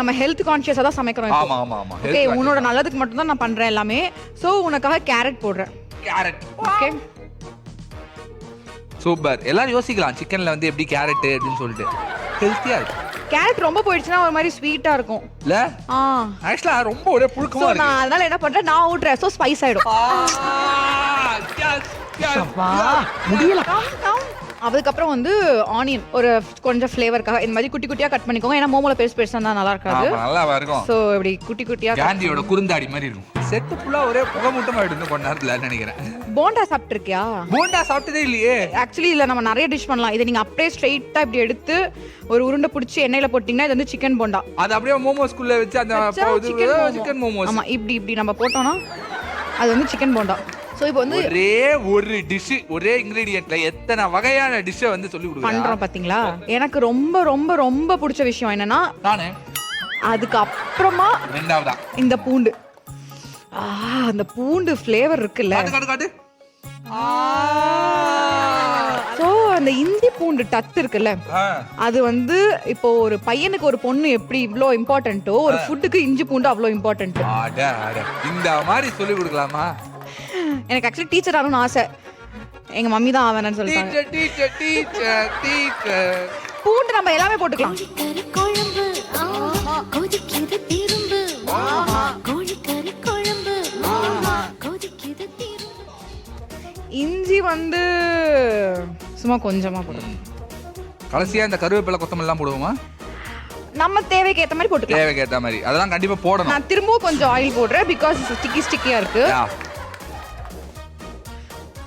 நம்ம ஹெல்த் கான்ஷியஸா தான் சமைக்கிறோம். ஆமா ஆமா ஆமா. ஓகே, உன்னோட நல்லதுக்கு மட்டும் தான் நான் பண்றேன் எல்லாமே. சோ உனக்காக கேரட் போடுறேன். கேரட். Okay super. எல்லாரும் யோசிக்கலாம் சிக்கன்ல வந்து எப்படி கேரட் அப்படின்னு சொல்லிட்டு. ஹெல்த்தியா இருக்கு. கேரட் ரொம்ப போயிடுச்சுன்னா ஒரு மாதிரி ஸ்வீட்டா இருக்கும் இல்ல? ஆக்சுவலா ரொம்ப ஒரே புழுக்கமா இருக்கு. நான் அதனால என்ன பண்றேன், நான் ஊட்றேன். சோ ஸ்பைஸ் ஆயிடும். முடியல. அதுக்கப்புறம் வந்து ஆனியன் ஒரு கொஞ்சம் ஃப்ளேவருக்காக இந்த மாதிரி குட்டி குட்டியா கட் பண்ணிக்கோங்க. ஏன்னா மோமோல பெருசா இருந்தா நல்லா இருக்காது. நல்லா இருக்கும். சோ இப்படி குட்டி குட்டியா காந்தியோட குறுந்தாடி மாதிரி இருக்கும். செட் ஃபுல்லா ஒரே புகை மூட்டமா எடுத்து கொஞ்ச நேரத்துல நினைக்கிறேன். போண்டா சாப்பிட்டிருக்கியா? போண்டா சாப்பிட்டதே இல்லையே. ஆக்சுவலி இல்ல, நம்ம நிறைய டிஷ் பண்ணலாம். இதை நீங்க அப்படியே ஸ்ட்ரைட்டா இப்படி எடுத்து ஒரு உருண்டை பிடிச்சி எண்ணெயில போட்டீங்கன்னா இது வந்து சிக்கன் போண்டா. அது அப்படியே மோமோஸ்குள்ள வச்சு அந்த சிக்கன் மோமோஸ். ஆமா, இப்படி நம்ம போட்டோம்னா அது வந்து சிக்கன் போண்டா. சோ இப்போ வந்து ஒரே ஒரு டிஷ் ஒரே இன்கிரிடியன்ட்ல எத்தனை வகையான டிஷ்ஷை வந்து சொல்லி கொடுக்குறோம் பண்றோம் பாத்தீங்களா? எனக்கு ரொம்ப ரொம்ப ரொம்ப பிடிச்ச விஷயம் என்னன்னா, நானே அதுக்கு அப்புறமா ரெண்டாவதா இந்த பூண்டு. அந்த பூண்டு ஃப்ளேவர் இருக்குல்ல, காட்டு. சோ அந்த இஞ்சி பூண்டு டச் இருக்குல்ல, அது வந்து இப்போ ஒரு பையனுக்கு ஒரு பொண்ணு எப்படி இவ்ளோ இம்பார்ட்டன்ட்டோ ஒரு ஃபுட்டுக்கு இஞ்சி பூண்டு அவ்வளோ இம்பார்ட்டன்ட். இந்த மாதிரி சொல்லி கொடுக்கலாமா? எனக்கு ஆக்சுவலி டீச்சர் ஆகணும்னு ஆசை. எங்க மம்மி தான் ஆவேன்னு சொல்லிட்டாங்க. டீச்சர் பூண்டு நம்ம எல்லாமே போட்டுக்கலாம். இஞ்சி வந்து சும்மா கொஞ்சமா போடுவோம். கடைசியா இந்த கருவேப்பிலை கொத்தமல்லி எல்லாம் போடுவோமா? நம்ம தேவைக்கு ஏத்த மாதிரி போட்டுக்கலாம். தேவைக்கு ஏத்த மாதிரி அதெல்லாம் கண்டிப்பா போடணும். நான் திரும்பவும் கொஞ்சம் ஆயில் போடுறேன் பிகாஸ் ஸ்டிக்கியா இருக்கு.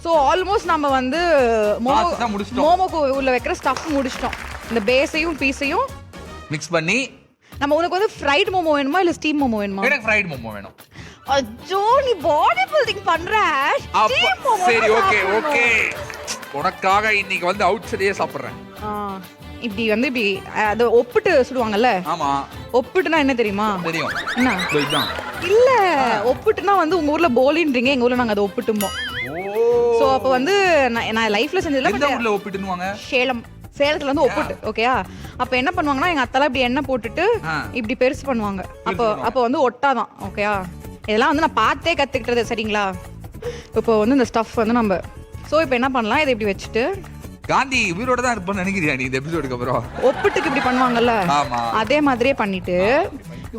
சோ ஆல்மோஸ்ட் நம்ம வந்து மோமோக்கு உள்ள வைக்கிற ஸ்டஃப் முடிச்சிட்டோம். இந்த பேஸையும் பீஸையும் மிக்ஸ் பண்ணி நம்ம உனக்கு வந்து ஃப்ரைட் மோமோ வேணுமா இல்ல ஸ்டீம் மோமோ வேணுமா? எனக்கு ஃப்ரைட் மோமோ வேணும். அஜோ நீ பாடி பில்டிங் பண்ற. ஸ்டீம் மோமோ. சரி ஓகே. உனக்காக இன்னைக்கு வந்து அவுட் சைடே சாப்பிடுறேன். இப்படி வந்து இப்படி அது ஒப்பிட்டு சுடுவாங்கல்ல. ஆமா. ஒப்பிட்டுனா என்ன தெரியுமா? தெரியும். என்ன? இதுதான். இல்ல, ஒப்பிட்டுனா வந்து உங்க ஊர்ல போலின்றீங்க, எங்க ஊர்ல நாங்க அதை ஒப்பிட்டும்போம். சோ அப்ப வந்து நான் லைஃப்ல செஞ்சதுல எந்த ஊர்ல ஒப்பிட்டுனுவாங்க? சேலத்துல வந்து ஒப்பிட்டு. ஓகேயா? அப்ப என்ன பண்ணுவாங்கன்னா எங்க அத்தால இப்படி எண்ணெய் போட்டுட்டு இப்படி பெருசு பண்ணுவாங்க. அப்ப வந்து ஒட்டாதான். ஓகேயா? இதெல்லாம் வந்து நான் பார்த்தே கத்துக்கிட்டது. சரிங்களா? இப்போ வந்து இந்த ஸ்டஃப் வந்து நம்ம சோ இப்போ என்ன பண்ணலாம், இதை இப்படி வச்சுட்டு காந்தி உயிரோட தான் இருப்பேன்னு நினைக்கிறியா நீ இந்த எபிசோடுக்கு அப்புறம்? ஒப்பிட்டுக்கு இப்படி பண்ணுவாங்கல்ல, அதே மாதிரியே பண்ணிட்டு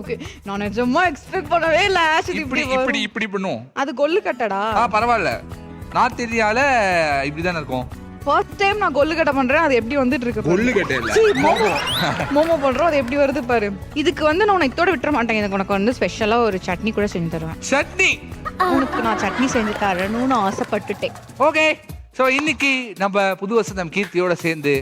ஓகே. நான் நிஜமா எக்ஸ்பெக்ட் பண்ணவே இல்ல. இப்படி பண்ணுவோம். அது கொல்லு கட்டடா. பரவாயில்ல, நார்த் இந்தியால இப்படிதான் இருக்கும். ஃபர்ஸ்ட் டைம் நான் கொல்லு கட்ட பண்றேன். அது எப்படி வந்துட்டு இருக்கு? கொல்லு கட்ட இல்ல, மோமோ பண்றோம். அது எப்படி வருது பாரு. இதுக்கு வந்து நான் இதோட விட்டுற மாட்டேன். எனக்கு உனக்கு வந்து ஸ்பெஷலா ஒரு சட்னி கூட செஞ்சு தருவேன். சட்னி? உனக்கு நான் சட்னி செஞ்சு தரணும்னு ஆசைப்பட்டுட்டேன். ஓகே. ஸோ இன்னைக்கு நம்ம புது வசந்தம் கீர்த்தியோட சேர்ந்து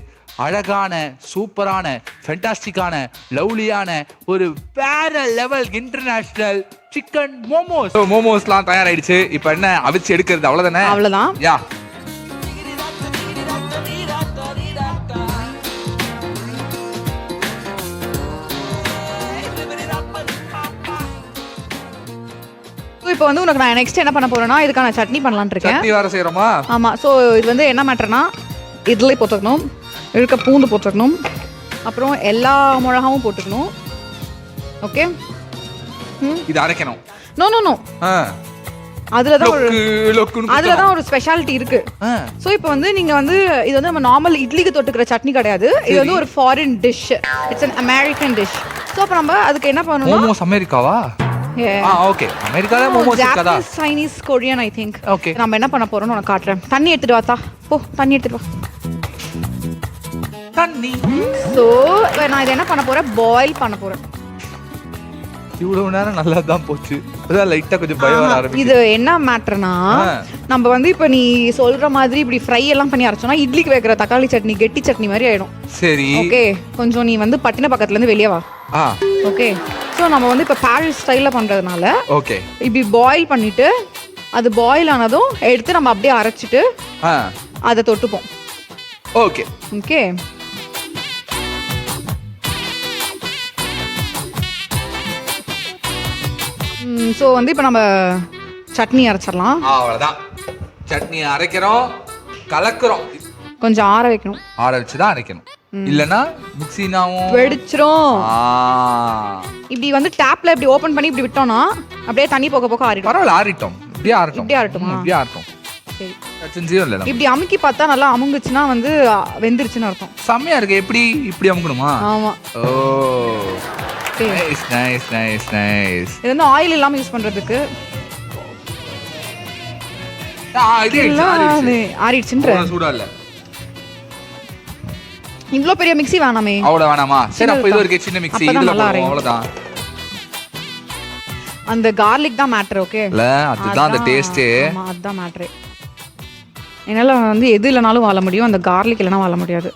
அழகான சூப்பரான ஃபென்டாஸ்டிக்கான லவ்லியான ஒரு வேற லெவல் இன்டர்நேஷனல் சிக்கன் மோமோஸ். மோமோஸ்லாம் தயாராயிடுச்சு. இப்போ என்ன அவிச்சு எடுக்கிறது, அவ்வளோதானே? அவ்வளோதான். யா. இப்போ வந்து உனக்கு நான் நெக்ஸ்ட் என்ன பண்ண போறேன்னா இதுக்கான சட்னி பண்ணலாம்னு இருக்கேன். சட்னி வேற செய்யறோமா? ஆமா. சோ இது வந்து என்ன மேட்டர்னா, இதுல போட்டுக்கணும், இருக்க பூண்டு போட்டுக்கணும், அப்புறம் எல்லா மிளகாவும் போட்டுக்கணும். ஓகே. இது அரைக்கணும். நோ அதுலதான் ஒரு ஸ்பெஷாலிட்டி இருக்கு. சோ இப்போ வந்து நீங்க வந்து இது வந்து நம்ம நார்மல் இட்லிக்கு தொட்டுக்கிற சட்னி கிடையாது. இது வந்து ஒரு foreign dish. It's an American dish. So அப்ப நம்ம அதுக்கு என்ன பண்ணனும்? மோமோஸ் அமெரிக்காவா? ஓகே. அமெரிக்கால மோமோஸ் இருக்கதா? Chinese, Korean I think. Okay. நம்ம என்ன பண்ண போறோம்னு உனக்கு காட்டுறேன். தண்ணி எடுத்துட்டு வாத்தா. போ தண்ணி எடுத்துட்டு வா. தண்ணி. சோ நான் இத என்ன பண்ண போறேன், பாயில் பண்ண போறேன். இவ்வளவு நேரம் நல்லா தான் போச்சு. அதான் லைட்டா கொஞ்சம் பயம் வர ஆரம்பிச்சு. இது என்ன மேட்டர்னா, நம்ம வந்து இப்ப நீ சொல்ற மாதிரி இப்படி ஃப்ரை எல்லாம் பண்ணி அரைச்சோம்னா இட்லிக்கு வைக்கிற தக்காளி சட்னி கெட்டி சட்னி மாதிரி ஆயிடும். சரி ஓகே. கொஞ்சம் நீ வந்து பட்டின பக்கத்துல இருந்து வெளியே வா. ஓகே. சோ நம்ம வந்து இப்ப பாரிஸ் ஸ்டைல்ல பண்றதுனால ஓகே இப்படி பாயில் பண்ணிட்டு அது பாயில் ஆனதும் எடுத்து நம்ம அப்படியே அரைச்சிட்டு அதை தொட்டுப்போம். Okay okay. சோ வந்து இப்ப நம்ம சட்னி அரைச்சிடலாம். அவ்வளவுதான். சட்னி அரைக்கிறோம், கலக்குறோம். கொஞ்சம் ஆற வைக்கணும். ஆற வச்சு தான் அரைக்கணும். இல்லனா மிக்ஸினாவும் வெடிச்சிரும். ஆ இப்படி வந்து டேப்ல இப்படி ஓபன் பண்ணி இப்படி விட்டோம்னா அப்படியே தண்ணி போக போக ஆறிடும். பரவாயில்ல ஆறிட்டோம். இப்படியே ஆறட்டும். இப்படியே ஆறட்டுமா? இப்படியே ஆறட்டும். சரி. டச்சன்ஸியும் இல்ல. இப்படி அமுக்கி பார்த்தா நல்லா அமுங்குச்சுன்னா வந்து வெந்திருச்சுன்னு அர்த்தம். செம்மையா இருக்கு. எப்படி இப்படி அமுக்கணுமா? ஆமா. ஓ நைஸ் நைஸ் நைஸ் நைஸ். இது வந்து ஆயில் இல்லாம யூஸ் பண்றதுக்கு. இது ஆறிடுச்சுன்ற. சூடா இல்ல. இவ்ளோ பெரிய மிக்ஸி வேணாமே. அவ்வளவு வேணாமா? சரி அப்ப இது ஒரு சின்ன மிக்ஸி இதுல போடுவோம் அவ்வளவுதான். அந்த garlic தான் மேட்டர். ஓகே இல்ல அதுதான் அந்த டேஸ்ட். ஆமா அதுதான் மேட்டர். என்னால வந்து எது இல்லனாலும் வாழ முடியும், அந்த garlic இல்லனா வாழ முடியாது.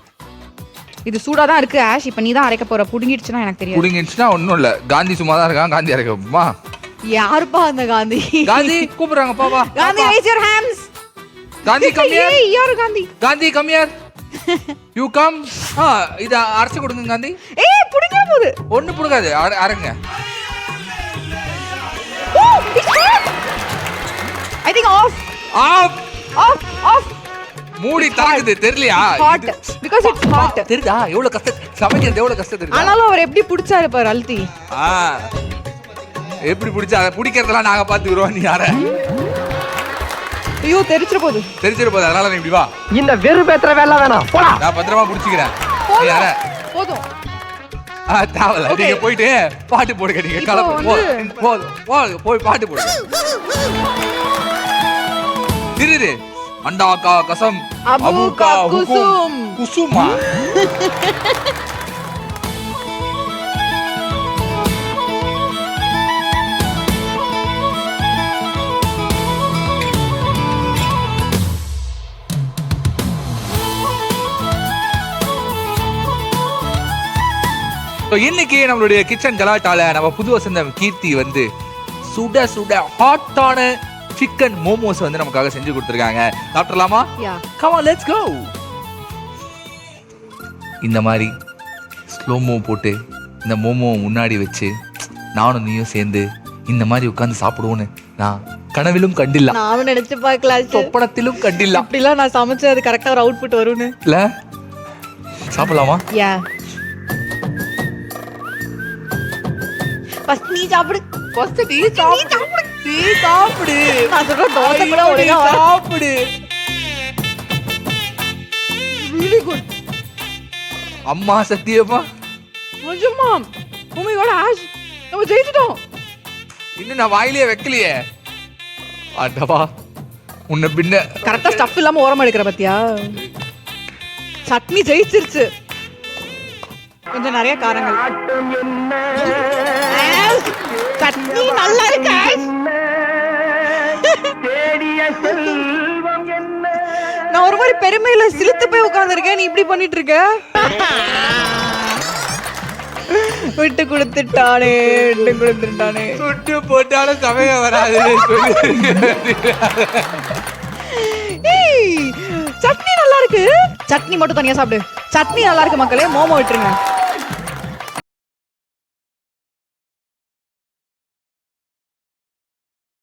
இது சூடா தான் இருக்கு ஆஷ். இப்போ நீ தான் அரைக்க போற. புடிங்கிடுச்சுனா எனக்கு தெரியாது. புடிங்கிடுச்சுனா ஒண்ணும் இல்ல. காந்தி சும்மா தான் இருக்கான். காந்தி அரைக்கமா? யாருப்பா அந்த காந்தி? காந்தி கூப்பிடுறாங்க பாப்பா. Gandhi raise your hands. Gandhi come here. ஏய் யார் Gandhi? Gandhi come here. You come. இத அரைச்சு கொடுங்க காந்தி. ஏய் புடிங்க போகுது. ஒண்ணு புடுங்காது. அரங்க. I think off. மூடி தாக்குது தெரியலையா? Hot because it's hot. தெரியுதா எவ்வளவு கஷ்டம் சமைக்கிறது எவ்வளவு கஷ்டம் தெரியுதா? ஆனாலும் அவர் எப்படி புடிச்சாரு பாரு அல்தி. எப்படி புடிச்சா புடிக்கிறதெல்லாம் நாங்க பாத்துக்குறோம். நீ யார? ஐயோ தெரிச்சிர போகுது. தெரிச்சிர போகுது. அதனால நீ இப்படி வா. இந்த வெறுபேத்திர வேலை வேணாம் போடா. நான் பத்திரமா புடிச்சிக்கிறேன். நீ யார? போதும். தாவல நீங்க போயிட்டு பாட்டு போடுங்க. நீங்க கிளம்பு. போய் பாட்டு போடுங்க. திரு அண்டா கா கசம் அபு கா குசும். குசுமா இன்னைக்கு நம்மளுடைய கிச்சன் கலாட்டால நம்ம புது வசந்தம் கீர்த்தி வந்து சுட சுட ஹாட்டான சிக்கன் மோமோஸ் வந்து நமக்காக செஞ்சு கொடுத்துருக்காங்க. சாப்பிடலாமா? Come on, let's go. இந்த மாதிரி ஸ்லோமோ போட்டு இந்த மோமோ முன்னாடி வச்சு நானும் நீயும் சேர்ந்து இந்த மாதிரி உட்கார்ந்து சாப்பிடுவோன்னு நான் கனவிலும் கண்டில்ல. நானும் நினைச்சு பார்க்கல. சொப்பனத்திலும் கண்டில்ல. அப்படிலாம் நான் சமைச்சு அது கரெக்டா ஒரு அவுட்புட் வரும்னு. இல்ல சாப்பிடலாமா? யா ஃபர்ஸ்ட் நீ சாப்பிடு. ஃபர்ஸ்ட் நீ சாப்பிடு. நீ சாப்பிடு. நான் சொல்ற தோசை கூட ஒழுங்கா சாப்பிடு. really good. அம்மா சத்தியமா நிஜமா. Oh my god ஆஷ் நம்ம ஜெயிச்சிட்டோம். இன்னும் நான் வாயிலே வைக்கலையே. அடவா உன்னை பின்ன கரெக்டா ஸ்டஃப் இல்லாம ஓரமா எடுக்கிற பாத்தியா? சட்னி ஜெயிச்சிருச்சு. கொஞ்சம் நிறைய காரங்கள். சட்னி நல்லா இருக்கு. நான் ஒரு மாதிரி பெருமையில சிலுத்து போய் உட்கார்ந்துருக்கேன். நீ இப்படி பண்ணிட்டு இருக்க. விட்டு கொடுத்துட்டானே. சுட்டு போட்டாலும் சமைக்க வராது. சட்னி நல்லா இருக்கு. சட்னி மட்டும் தனியா சாப்பிடு. சட்னி நல்லா இருக்கு மக்களே. மோமோ விட்டுருங்க.